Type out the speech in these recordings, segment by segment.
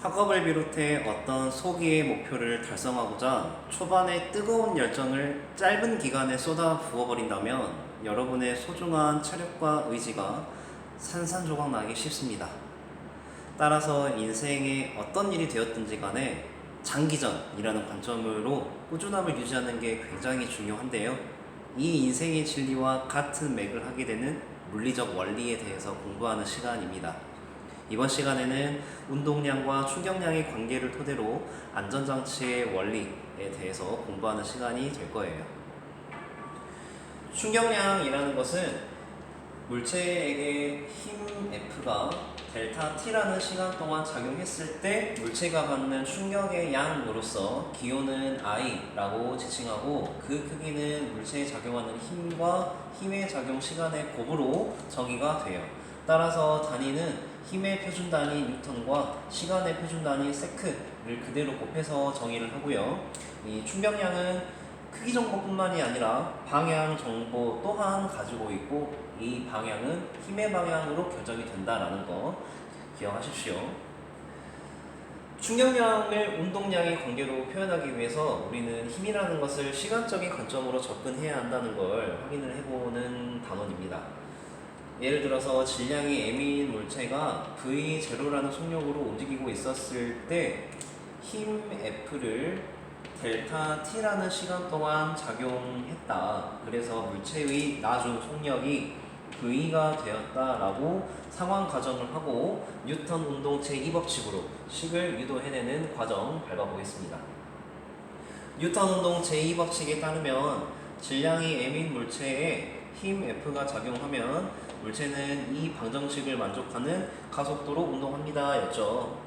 학업을 비롯해 어떤 소기의 목표를 달성하고자 초반에 뜨거운 열정을 짧은 기간에 쏟아 부어버린다면 여러분의 소중한 체력과 의지가 산산조각 나기 쉽습니다. 따라서 인생에 어떤 일이 되었든지 간에 장기전이라는 관점으로 꾸준함을 유지하는 게 굉장히 중요한데요. 이 인생의 진리와 같은 맥을 하게 되는 물리적 원리에 대해서 공부하는 시간입니다. 이번 시간에는 운동량과 충격량의 관계를 토대로 안전장치의 원리에 대해서 공부하는 시간이 될 거예요. 충격량이라는 것은 물체에게 힘 F가 델타 T라는 시간 동안 작용했을 때 물체가 받는 충격의 양으로서 기호는 I라고 지칭하고 그 크기는 물체에 작용하는 힘과 힘의 작용 시간의 곱으로 정의가 돼요. 따라서 단위는 힘의 표준 단위 뉴턴과 시간의 표준 단위 세크를 그대로 곱해서 정의를 하고요. 이 충격량은 크기 정보뿐만이 아니라 방향 정보 또한 가지고 있고 이 방향은 힘의 방향으로 결정이 된다라는 거 기억하십시오. 충격량을 운동량의 관계로 표현하기 위해서 우리는 힘이라는 것을 시간적인 관점으로 접근해야 한다는 걸 확인을 해보는 단원입니다. 예를 들어서 질량이 m인 물체가 V0라는 속력으로 움직이고 있었을 때 힘 F를 델타 T라는 시간 동안 작용했다. 그래서 물체의 나중 속력이 V가 되었다라고 상황 가정을 하고 뉴턴 운동 제2법칙으로 식을 유도해내는 과정 밟아보겠습니다. 뉴턴 운동 제2법칙에 따르면 질량이 m인 물체에 힘 F가 작용하면 물체는 이 방정식을 만족하는 가속도로 운동합니다 였죠.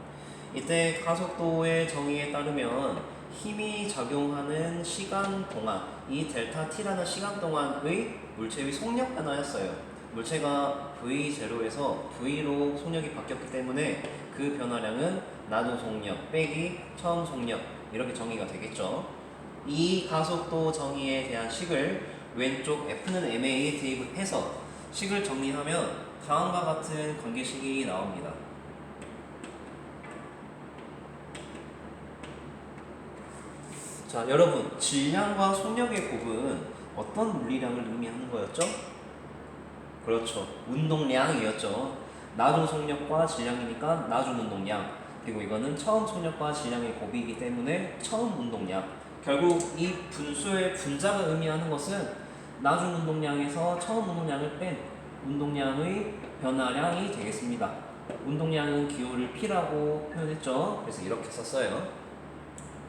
이때 가속도의 정의에 따르면 힘이 작용하는 시간 동안, 이 델타 T라는 시간 동안의 물체의 속력 변화였어요. 물체가 V0에서 V로 속력이 바뀌었기 때문에 그 변화량은 나중 속력 빼기 처음 속력 이렇게 정의가 되겠죠. 이 가속도 정의에 대한 식을 왼쪽 F는 ma에 대입을 해서 식을 정리하면 다음과 같은 관계식이 나옵니다. 자, 여러분, 질량과 속력의 곱은 어떤 물리량을 의미하는 거였죠? 그렇죠. 운동량이었죠. 나중 속력과 질량이니까 나중 운동량. 그리고 이거는 처음 속력과 질량의 곱이기 때문에 처음 운동량. 결국 이 분수의 분자가 의미하는 것은 나중 운동량에서 처음 운동량을 뺀 운동량의 변화량이 되겠습니다. 운동량은 기호를 P라고 표현했죠. 그래서 이렇게 썼어요.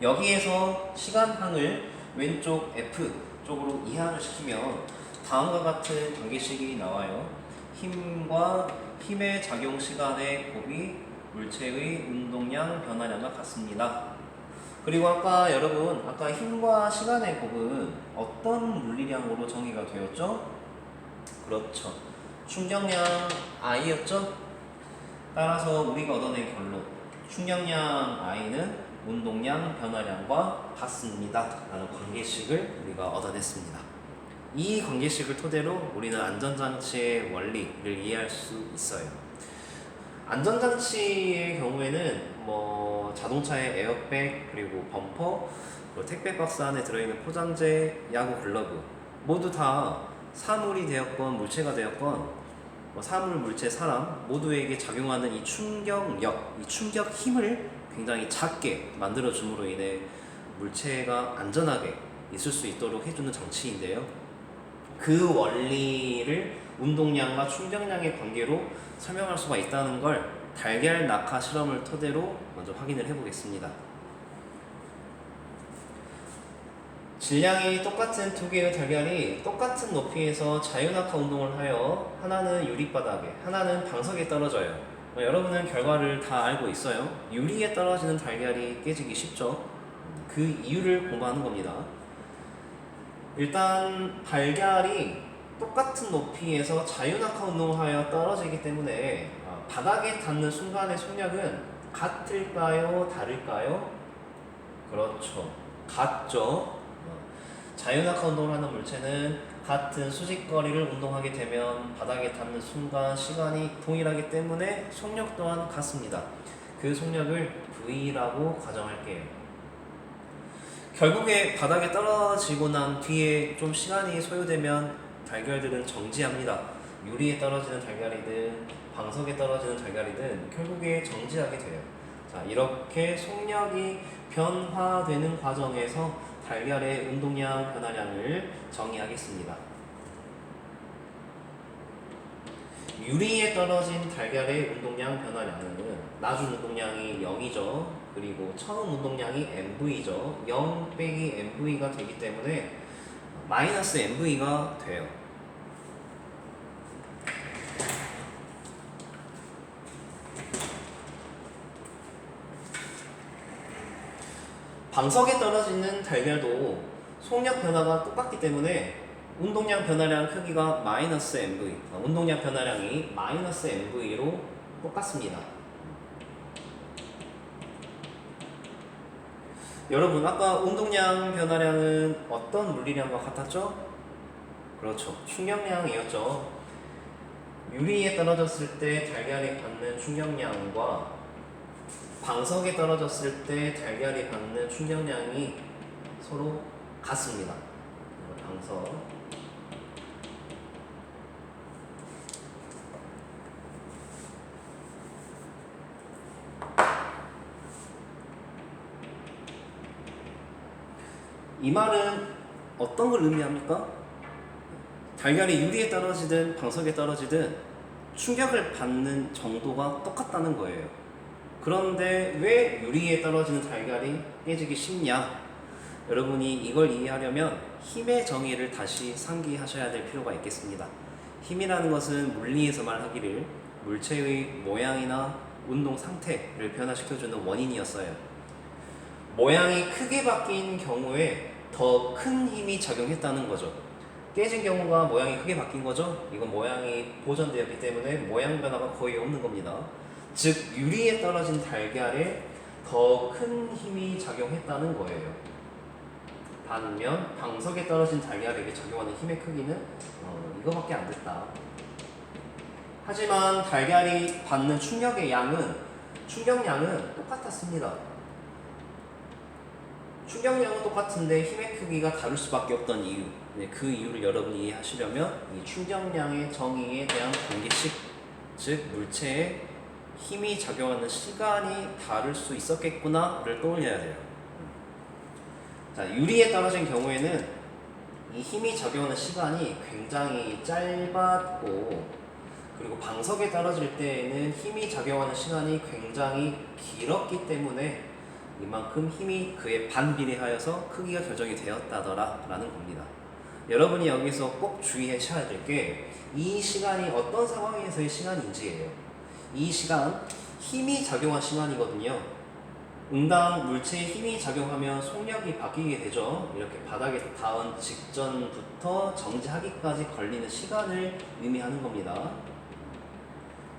여기에서 시간항을 왼쪽 F 쪽으로 이항을 시키면 다음과 같은 관계식이 나와요. 힘과 힘의 작용 시간의 곱이 물체의 운동량 변화량과 같습니다. 그리고 여러분 아까 힘과 시간의 곱은 어떤 물리량으로 정의가 되었죠? 그렇죠. 충격량 I였죠? 따라서 우리가 얻어낸 결론 충격량 I는 운동량 변화량과 같습니다 라는 관계식을 우리가 얻어냈습니다. 이 관계식을 토대로 우리는 안전장치의 원리를 이해할 수 있어요. 안전장치의 경우에는 자동차의 에어백, 그리고 범퍼, 그리고 택배 박스 안에 들어있는 포장재, 야구 글러브 모두 다 사물이 되었건 물체가 되었건 사물, 물체, 사람 모두에게 작용하는 이 충격력, 이 충격 힘을 굉장히 작게 만들어줌으로 인해 물체가 안전하게 있을 수 있도록 해주는 장치인데요. 그 원리를 운동량과 충격량의 관계로 설명할 수가 있다는 걸 달걀 낙하 실험을 토대로 먼저 확인을 해보겠습니다. 질량이 똑같은 두 개의 달걀이 똑같은 높이에서 자유낙하 운동을 하여 하나는 유리바닥에 하나는 방석에 떨어져요. 여러분은 결과를 다 알고 있어요. 유리에 떨어지는 달걀이 깨지기 쉽죠. 그 이유를 공부하는 겁니다. 일단 달걀이 똑같은 높이에서 자유낙하 운동을 하여 떨어지기 때문에 바닥에 닿는 순간의 속력은 같을까요? 다를까요? 그렇죠. 같죠. 자유낙하 운동을 하는 물체는 같은 수직거리를 운동하게 되면 바닥에 닿는 순간 시간이 동일하기 때문에 속력 또한 같습니다. 그 속력을 V라고 가정할게요. 결국에 바닥에 떨어지고 난 뒤에 좀 시간이 소요되면 달걀들은 정지합니다. 유리에 떨어지는 달걀이든 방석에 떨어지는 달걀이든 결국에 정지하게 돼요. 자, 이렇게 속력이 변화되는 과정에서 달걀의 운동량 변화량을 정의하겠습니다. 유리에 떨어진 달걀의 운동량 변화량은 나중 운동량이 0이죠. 그리고 처음 운동량이 MV죠. 0 빼기 MV가 되기 때문에 마이너스 MV가 돼요. 방석에 떨어지는 달걀도 속력 변화가 똑같기 때문에 운동량 변화량 크기가 마이너스 MV, 운동량 변화량이 마이너스 MV로 똑같습니다. 여러분, 아까 운동량 변화량은 어떤 물리량과 같았죠? 그렇죠. 충격량이었죠. 유리에 떨어졌을 때 달걀이 받는 충격량과 방석에 떨어졌을 때 달걀이 받는 충격량이 서로 같습니다. 방석. 이 말은 어떤 걸 의미합니까? 달걀이 유리에 떨어지든 방석에 떨어지든 충격을 받는 정도가 똑같다는 거예요. 그런데 왜 유리에 떨어지는 달걀이 깨지기 쉽냐? 여러분이 이걸 이해하려면 힘의 정의를 다시 상기하셔야 될 필요가 있겠습니다. 힘이라는 것은 물리에서만 하기를 물체의 모양이나 운동 상태를 변화시켜주는 원인이었어요. 모양이 크게 바뀐 경우에 더 큰 힘이 작용했다는 거죠. 깨진 경우가 모양이 크게 바뀐 거죠. 이건 모양이 보존되었기 때문에 모양 변화가 거의 없는 겁니다. 즉 유리에 떨어진 달걀에 더 큰 힘이 작용했다는 거예요. 반면 방석에 떨어진 달걀에게 작용하는 힘의 크기는 이거밖에 안 됐다. 하지만 달걀이 받는 충격량은 똑같았습니다. 충격량은 똑같은데 힘의 크기가 다를 수밖에 없던 이유, 그 이유를 여러분이 이해하시려면 이 충격량의 정의에 대한 공개식, 즉 물체에 힘이 작용하는 시간이 다를 수 있었겠구나를 떠올려야 돼요. 자, 유리에 떨어진 경우에는 이 힘이 작용하는 시간이 굉장히 짧았고, 그리고 방석에 떨어질 때에는 힘이 작용하는 시간이 굉장히 길었기 때문에 이만큼 힘이 그에 반비례하여서 크기가 결정이 되었다더라 라는 겁니다. 여러분이 여기서 꼭 주의하셔야 될 게 이 시간이 어떤 상황에서의 시간인지예요. 이 시간, 힘이 작용한 시간이거든요. 응당 물체에 힘이 작용하면 속력이 바뀌게 되죠. 이렇게 바닥에 닿은 직전부터 정지하기까지 걸리는 시간을 의미하는 겁니다.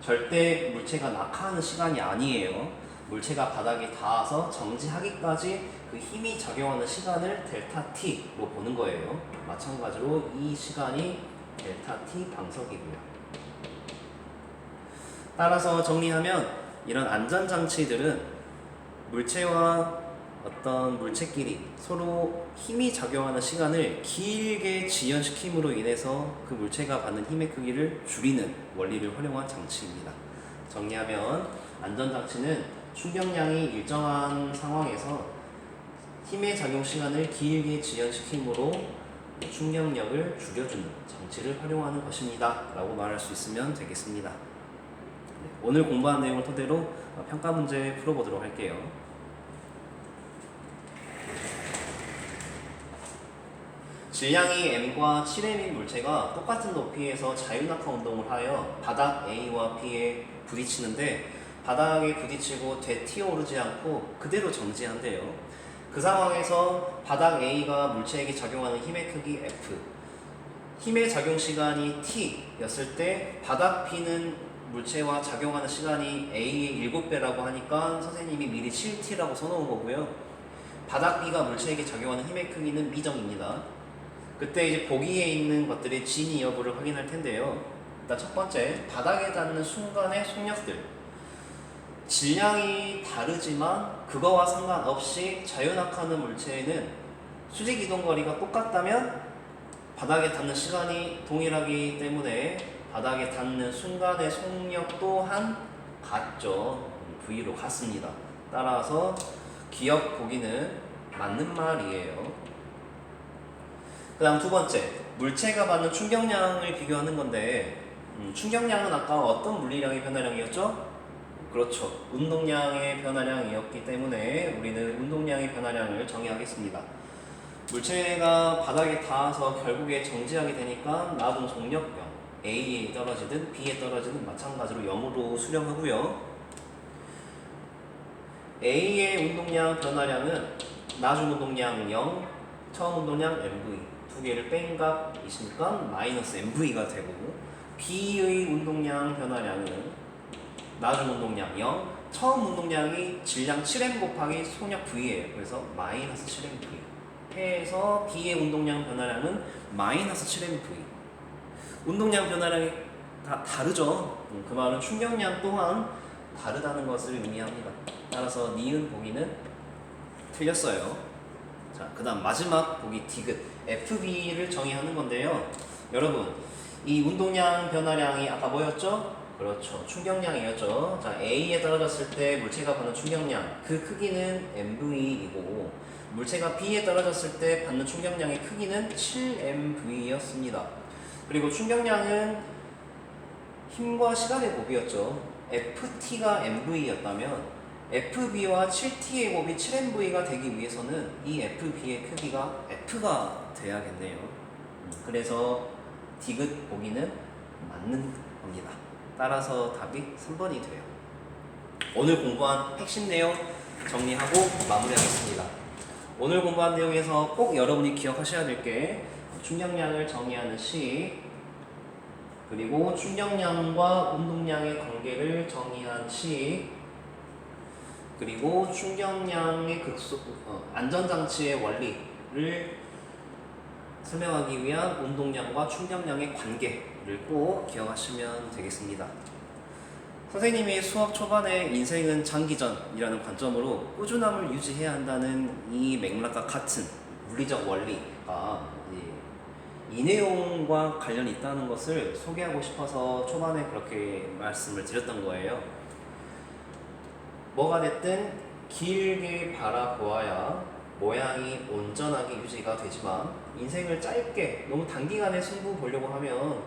절대 물체가 낙하하는 시간이 아니에요. 물체가 바닥에 닿아서 정지하기까지 그 힘이 작용하는 시간을 델타 T로 보는 거예요. 마찬가지로 이 시간이 델타 T 방석이고요. 따라서 정리하면 이런 안전장치들은 물체와 어떤 물체끼리 서로 힘이 작용하는 시간을 길게 지연시킴으로 인해서 그 물체가 받는 힘의 크기를 줄이는 원리를 활용한 장치입니다. 정리하면 안전장치는 충격량이 일정한 상황에서 힘의 작용 시간을 길게 지연시킴으로 충격력을 줄여주는 장치를 활용하는 것입니다 라고 말할 수 있으면 되겠습니다. 오늘 공부한 내용을 토대로 평가 문제 풀어보도록 할게요. 질량이 m과 7m인 물체가 똑같은 높이에서 자유낙하 운동을 하여 바닥 A와 B에 부딪히는데 바닥에 부딪히고 되튀어오르지 않고 그대로 정지한대요. 그 상황에서 바닥 A가 물체에게 작용하는 힘의 크기 F, 힘의 작용 시간이 T였을 때 바닥 B는 물체와 작용하는 시간이 A의 7배라고 하니까 선생님이 미리 7T라고 써놓은 거고요. 바닥 B가 물체에게 작용하는 힘의 크기는 미정입니다. 그때 이제 보기에 있는 것들의 진위 여부를 확인할 텐데요. 일단 첫 번째, 바닥에 닿는 순간의 속력들. 질량이 다르지만 그거와 상관없이 자유낙하는 물체에는 수직 이동 거리가 똑같다면 바닥에 닿는 시간이 동일하기 때문에 바닥에 닿는 순간의 속력 또한 같죠. V로 같습니다. 따라서 기억 보기는 맞는 말이에요. 그 다음 두 번째, 물체가 받는 충격량을 비교하는 건데 충격량은 아까 어떤 물리량의 변화량이었죠? 그렇죠. 운동량의 변화량이었기 때문에 우리는 운동량의 변화량을 정의하겠습니다. 물체가 바닥에 닿아서 결국에 정지하게 되니까 나중 속력형 A에 떨어지든 B에 떨어지든 마찬가지로 0으로 수렴하고요. A의 운동량 변화량은 나중 운동량 0, 처음 운동량 MV 두 개를 뺀 값이니까 마이너스 MV가 되고, B의 운동량 변화량은 나중 운동량 0, 처음 운동량이 질량 7m 곱하기 속력 V예요. 그래서 마이너스 7mV 해서 B의 운동량 변화량은 마이너스 7mV. 운동량 변화량이 다 다르죠. 그 말은 충격량 또한 다르다는 것을 의미합니다. 따라서 니은 보기는 틀렸어요. 자, 그 다음 마지막 보기 디귿 FB를 정의하는 건데요. 여러분, 이 운동량 변화량이 아까 뭐였죠? 그렇죠. 충격량이었죠. 자, A에 떨어졌을 때 물체가 받는 충격량, 그 크기는 MV이고, 물체가 B에 떨어졌을 때 받는 충격량의 크기는 7MV였습니다. 그리고 충격량은 힘과 시간의 곱이었죠. FT가 MV였다면 FB와 7T의 곱이 7MV가 되기 위해서는 이 FB의 크기가 F가 돼야겠네요. 그래서 디귿 보기는 맞는 겁니다. 따라서 답이 3번이 돼요. 오늘 공부한 핵심 내용 정리하고 마무리하겠습니다. 오늘 공부한 내용에서 꼭 여러분이 기억하셔야 될 게 충격량을 정의하는 시, 그리고 충격량과 운동량의 관계를 정의한 시, 그리고 충격량의 안전장치의 원리를 설명하기 위한 운동량과 충격량의 관계를 꼭 기억하시면 되겠습니다. 선생님이 수업 초반에 인생은 장기전이라는 관점으로 꾸준함을 유지해야 한다는 이 맥락과 같은 물리적 원리가 이 내용과 관련이 있다는 것을 소개하고 싶어서 초반에 그렇게 말씀을 드렸던 거예요. 뭐가 됐든 길게 바라보아야 모양이 온전하게 유지가 되지만, 인생을 짧게 너무 단기간에 승부 보려고 하면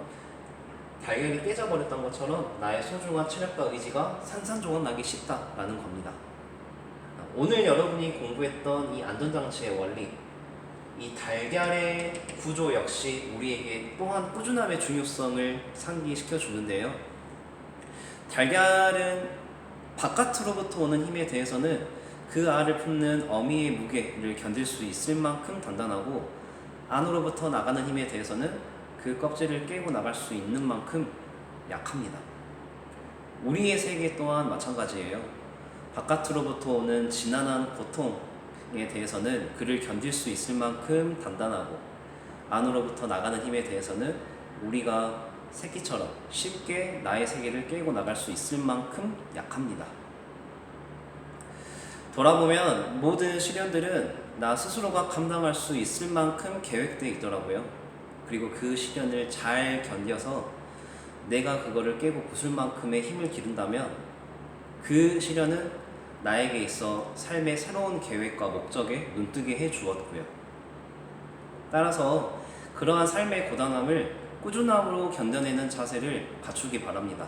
달걀이 깨져버렸던 것처럼 나의 소중한 체력과 의지가 산산조각 나기 쉽다라는 겁니다. 오늘 여러분이 공부했던 이 안전장치의 원리, 이 달걀의 구조 역시 우리에게 또한 꾸준함의 중요성을 상기시켜 주는데요. 달걀은 바깥으로부터 오는 힘에 대해서는 그 알을 품는 어미의 무게를 견딜 수 있을 만큼 단단하고, 안으로부터 나가는 힘에 대해서는 그 껍질을 깨고 나갈 수 있는 만큼 약합니다. 우리의 세계 또한 마찬가지예요. 바깥으로부터 오는 지난한 고통에 대해서는 그를 견딜 수 있을 만큼 단단하고, 안으로부터 나가는 힘에 대해서는 우리가 새끼처럼 쉽게 나의 세계를 깨고 나갈 수 있을 만큼 약합니다. 돌아보면 모든 시련들은 나 스스로가 감당할 수 있을 만큼 계획되어 있더라고요. 그리고 그 시련을 잘 견뎌서 내가 그거를 깨고 부술 만큼의 힘을 기른다면 그 시련은 나에게 있어 삶의 새로운 계획과 목적에 눈뜨게 해 주었고요. 따라서 그러한 삶의 고단함을 꾸준함으로 견뎌내는 자세를 갖추기 바랍니다.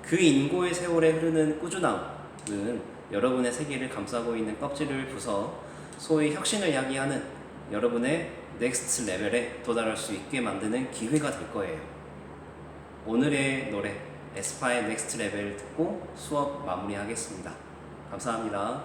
그 인고의 세월에 흐르는 꾸준함은 여러분의 세계를 감싸고 있는 껍질을 부숴 소위 혁신을 야기하는 여러분의 넥스트 레벨에 도달할 수 있게 만드는 기회가 될 거예요. 오늘의 노래 에스파의 넥스트 레벨 듣고 수업 마무리하겠습니다. 감사합니다.